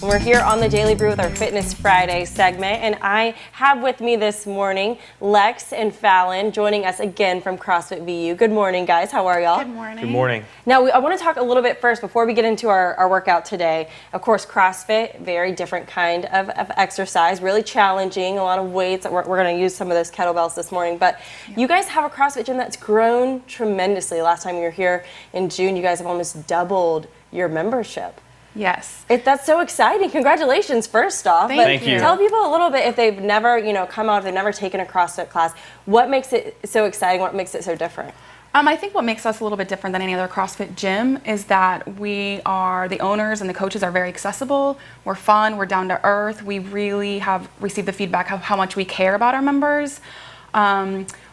and we're here on the Daily Brew with our Fitness Friday segment, and I have with me this morning Lex and Fallon joining us again from CrossFit VU. Good morning, guys. How are y'all? Good morning. Good morning. Now, I want to talk a little bit first before we get into our workout today. Of course, CrossFit, very different kind of exercise, really challenging, a lot of weights. We're going to use some of those kettlebells this morning, but you guys have a CrossFit gym that's grown tremendously. Last time you were here in June, you guys have almost doubled your membership. Yes. That's so exciting. Congratulations, first off. Thank you. Tell people a little bit, if they've never, come out, if they've never taken a CrossFit class, what makes it so exciting? What makes it so different? I think what makes us a little bit different than any other CrossFit gym is that we are, the owners and the coaches are very accessible. We're fun. We're down to earth. We really have received the feedback of how much we care about our members.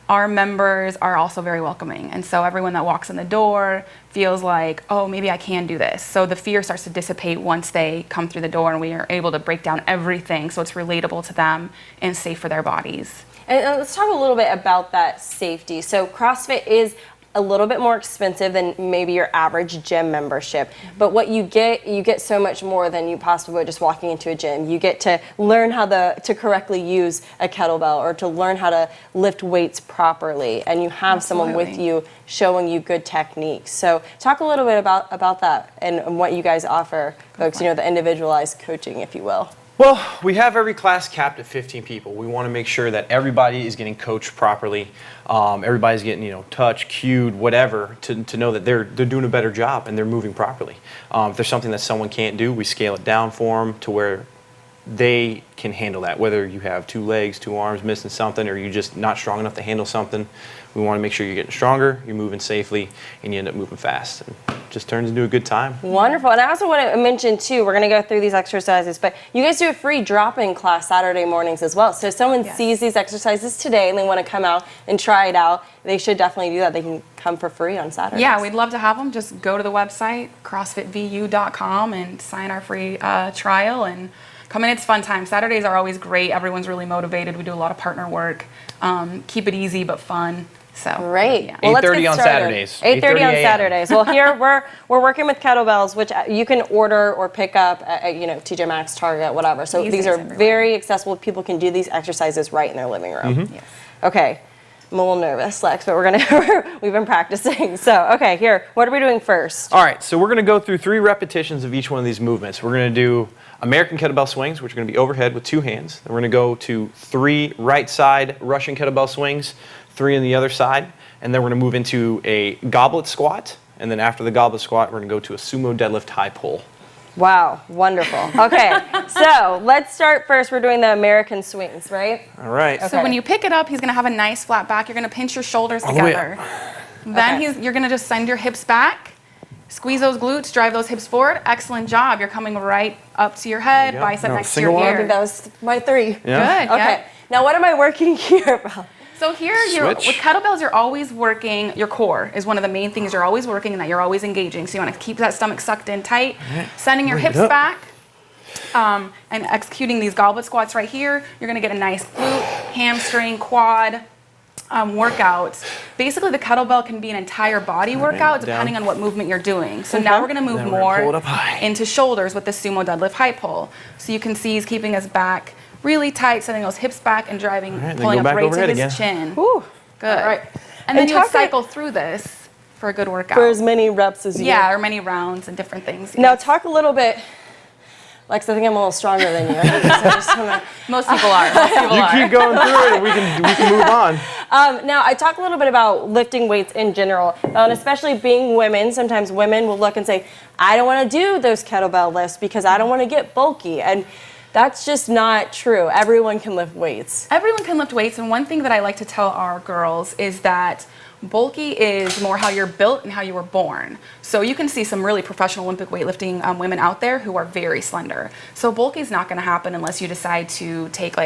Our members are also very welcoming, and so everyone that walks in the door feels like, oh, maybe I can do this. So the fear starts to dissipate once they come through the door, and we are able to break down everything so it's relatable to them and safe for their bodies. And let's talk a little bit about that safety. So CrossFit is a little bit more expensive than maybe your average gym membership, but what you get so much more than you possibly would just walking into a gym. You get to learn how to correctly use a kettlebell, or to learn how to lift weights properly, and you have someone with you showing you good techniques. So talk a little bit about that and what you guys offer folks, the individualized coaching, if you will. Well, we have every class capped at 15 people. We want to make sure that everybody is getting coached properly. Everybody's getting, touched, cued, whatever, to know that they're doing a better job and they're moving properly. If there's something that someone can't do, we scale it down for them to where they can handle that. Whether you have 2 legs, 2 arms, missing something, or you're just not strong enough to handle something, we want to make sure you're getting stronger, you're moving safely, and you end up moving fast. And it just turns into a good time. Wonderful. And I also want to mention, too, we're going to go through these exercises, but you guys do a free drop-in class Saturday mornings as well. So if someone sees these exercises today and they want to come out and try it out, they should definitely do that. They can come for free on Saturdays. Yeah, we'd love to have them. Just go to the website, CrossFitVU.com, and sign our free trial and come in. It's fun time. Saturdays are always great. Everyone's really motivated. We do a lot of partner work. Keep it easy but fun. So great. Yeah. Well, 8:30 on Saturdays. 8:30 on Saturdays. Well, here we're working with kettlebells, which you can order or pick up at TJ Maxx, Target, whatever. So these are very accessible. People can do these exercises right in their living room. Yes. Okay. I'm a little nervous, Lex, but we've been practicing. So, okay, here, what are we doing first? All right, so we're going to go through 3 repetitions of each one of these movements. We're going to do American kettlebell swings, which are going to be overhead with 2 hands. Then we're going to go to 3 right side Russian kettlebell swings, 3 on the other side, and then we're going to move into a goblet squat, and then after the goblet squat, we're going to go to a sumo deadlift high pull. Wow, wonderful. Okay, so let's start first. We're doing the American swings, right? All right. So when you pick it up, he's going to have a nice flat back. You're going to pinch your shoulders together. Then you're going to just send your hips back, squeeze those glutes, drive those hips forward. Excellent job. You're coming right up to your head, bicep next to your I ear. think that was my 3. Yeah. Good. Okay, now what am I working here about? So here, with kettlebells, you're always working, your core is one of the main things you're always working and that you're always engaging. So you want to keep that stomach sucked in tight, sending your hips back, and executing these goblet squats right here. You're going to get a nice glute, hamstring, quad workout. Basically, the kettlebell can be an entire body workout depending on what movement you're doing. So now we're going to move more into shoulders with the sumo deadlift high pull. So you can see he's keeping his back really tight, sending those hips back and driving, pulling up right to his chin. Whew. Good. All right. And then you would cycle through this for a good workout. For as many reps as you Yeah, or many rounds and different things. Now talk a little bit, Lex, I think I'm a little stronger than you. Most people are. Keep going through it and we can move on. Now, I talk a little bit about lifting weights in general, and especially being women. Sometimes women will look and say, I don't want to do those kettlebell lifts because I don't want to get bulky. And that's just not true. Everyone can lift weights. Everyone can lift weights, and one thing that I like to tell our girls is that bulky is more how you're built and how you were born. So you can see some really professional Olympic weightlifting women out there who are very slender. So bulky is not going to happen unless you decide to take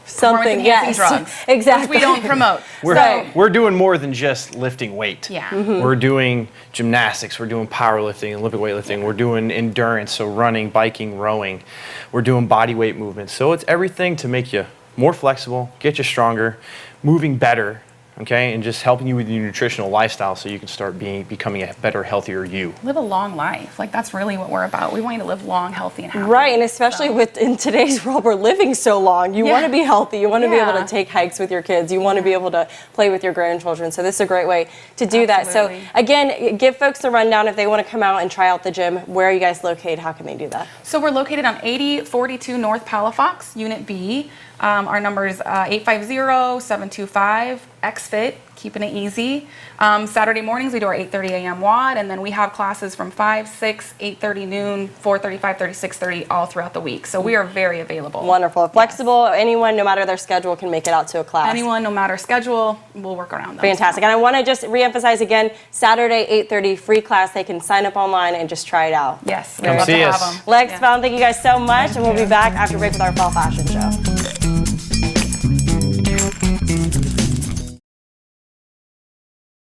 something, drugs, exactly. which we don't promote. We're doing more than just lifting weight. Yeah. We're doing gymnastics, we're doing powerlifting, Olympic weightlifting, we're doing endurance, so running, biking, rowing. We're doing body weight movements. So it's everything to make you more flexible, get you stronger, moving better, okay, and just helping you with your nutritional lifestyle so you can start becoming a better, healthier you. Live a long life. Like, that's really what we're about. We want you to live long, healthy, and happy. Right, and especially in today's world, we're living so long. You want to be healthy. You want to be able to take hikes with your kids. You want to be able to play with your grandchildren. So this is a great way to do that. So again, give folks a rundown if they want to come out and try out the gym. Where are you guys located? How can they do that? So we're located on 8042 North Palafox, Unit B. Our number is 850-725-XFIT, keeping it easy. Saturday mornings, we do our 8:30 a.m. WOD, and then we have classes from 5, 6, 8:30 noon, 4:30, 5:30, 6:30, all throughout the week. So we are very available. Wonderful. Flexible. Anyone, no matter their schedule, can make it out to a class. Anyone, no matter schedule, we'll work around them. Fantastic. And I want to just reemphasize again, Saturday, 8:30, free class. They can sign up online and just try it out. Yes, we'd Come love to see have us. them. Legs Bound, thank you guys so much, and we'll be back after break with our fall fashion show.